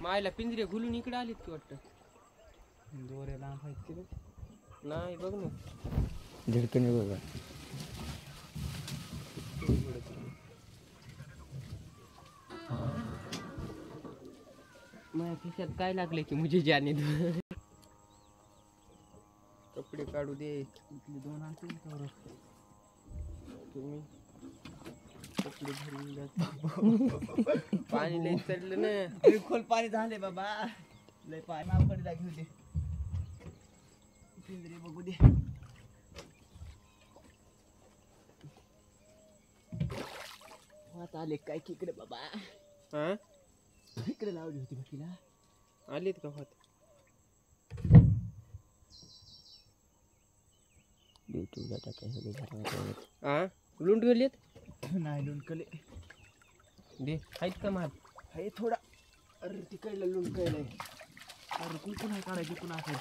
मायला पिंजरे घुलून इकडे आलीत की वाटतं. दोरे लांब आहेत की नाही बघ ना. झिडकणी बघा. माझ्या खिशात काय लागले की मुझे जाने दो. कपडे काढू दे. इथले 2 आणतील तर तुम्ही कपडे भरून जात. पाणी लय चढलं ना. लय खोल पाणी झाले बाबा. लय पाणी नावकडे लागू दे. पिंजरे बघू दे. वात आले काय की इकडे बाबा. हा इकडे लावली होती बाकीला. आलीत का होत. युट्यूबला टाकायचं. हा लुंड गेलेत. नाही लुंडकले दे आहेत का माल. हे थोडा. अरे तिकडला लुंडकलंय. अरे कुठून आहे काढायची कुणा असेल.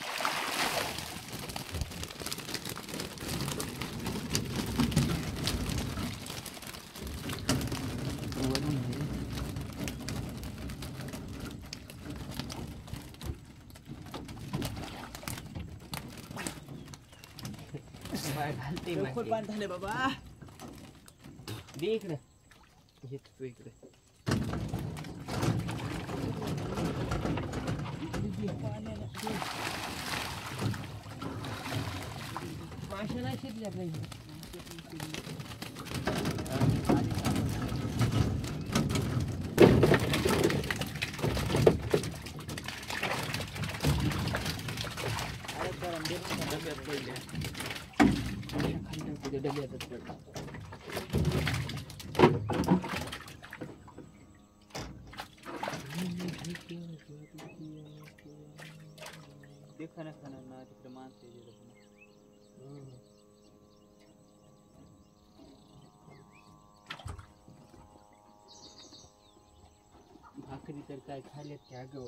घालते खोल पाणी झाले बाबा. दे इकडे. घेत तू इकडे. माशा नाही शिरल्या पाहिजे. डब्यात पडल्या. खाली डब्यातच पडल्या. ते खाना ना तिकडे माणसं भाकरी तर काय खाल्यात की अगं.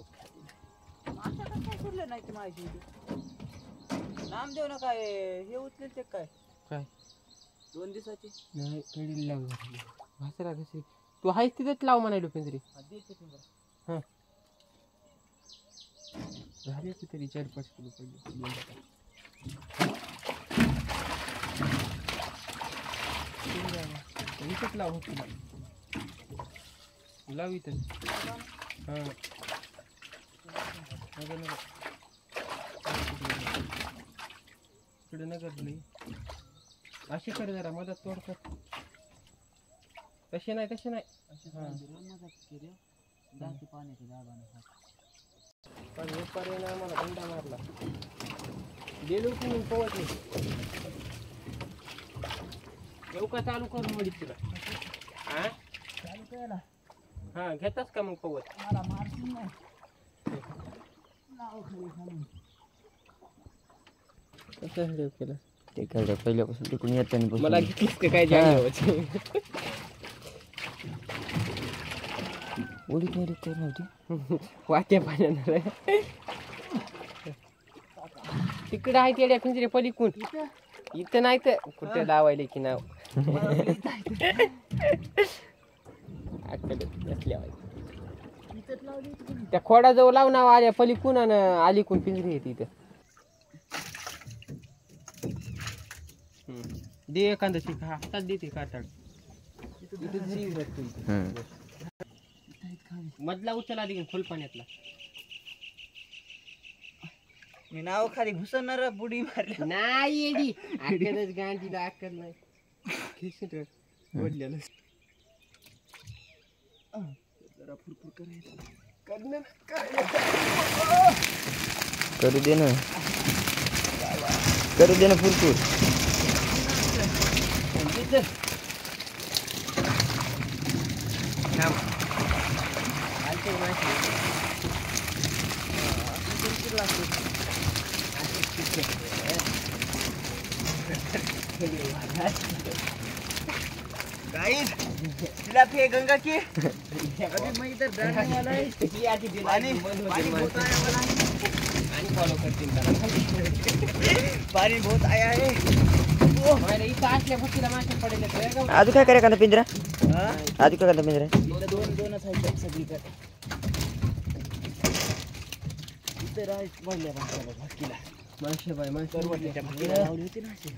माणसं काय सोडलं नाही की माझी. नाम देऊ ना काय हे उचलेल ते काय काय 2 दिवसाची. नाही कडीला लावून घातली. भासरा कशी तू आहेस तिथेच लाव म्हणायलो पिंजरी. हां झाले की तरी 4-5 किलो पडले. इथंच लाव होती लाव इथं. हां इकडे नगर नाही. असे कर जरा मदत तोड कर. तसे नाही तसे नाही. पण व्यापाऱ्याने आम्हाला दंडा मारला. गेलो की मी पवत नाही. येऊ का चालू करून मडीत तुला. हां चालू करायला. हां घेतास का मग पवत. मला मारशील नाही. नाव खाली खाली. कसं देव केलं ते काय पहिल्यापासून तिकडून येताना मला घेतलीस का काय जाणवत. उडीत नाही तर नव्हती. वाट्या पाण्यानं तिकडं आहे तेड्या पिंजरे पलीकून. इथं नाही तर कुठं लावायले की नाव. त्या खोडाजवळ लाव नाव आल्या पलीकून आणि अलीकून पिंजरी येते इथं. दे एखादं शिक हातात देते काटाड. मधला उचल आधी खोल पाण्यातला. मी नाव खाली घुसणार बुडी मारली नाही येडी. अक्कलच गांधीला अक्कल नाही. वडल्याला जरा फुरफुर करायचं. करू दे ना. करू दे ना फुरफुर. गाइस तिला फे गंगा की अभी मैं इधर डालने वाला है. पानी बहुत आया वाला है. फॉलो करतील पानी बहुत आया है. इथं असल्या भुकीला मासे पडेल. अजून काय करायचं का पिंजरा. अजून काय करता पिंजरा. दोनच आहेत सगळीकडे. तर आहेच पहिल्या भाषेला भाकीला माणसं बाई माणसं करवंदाच्या भाकीला लावली होती ना अशी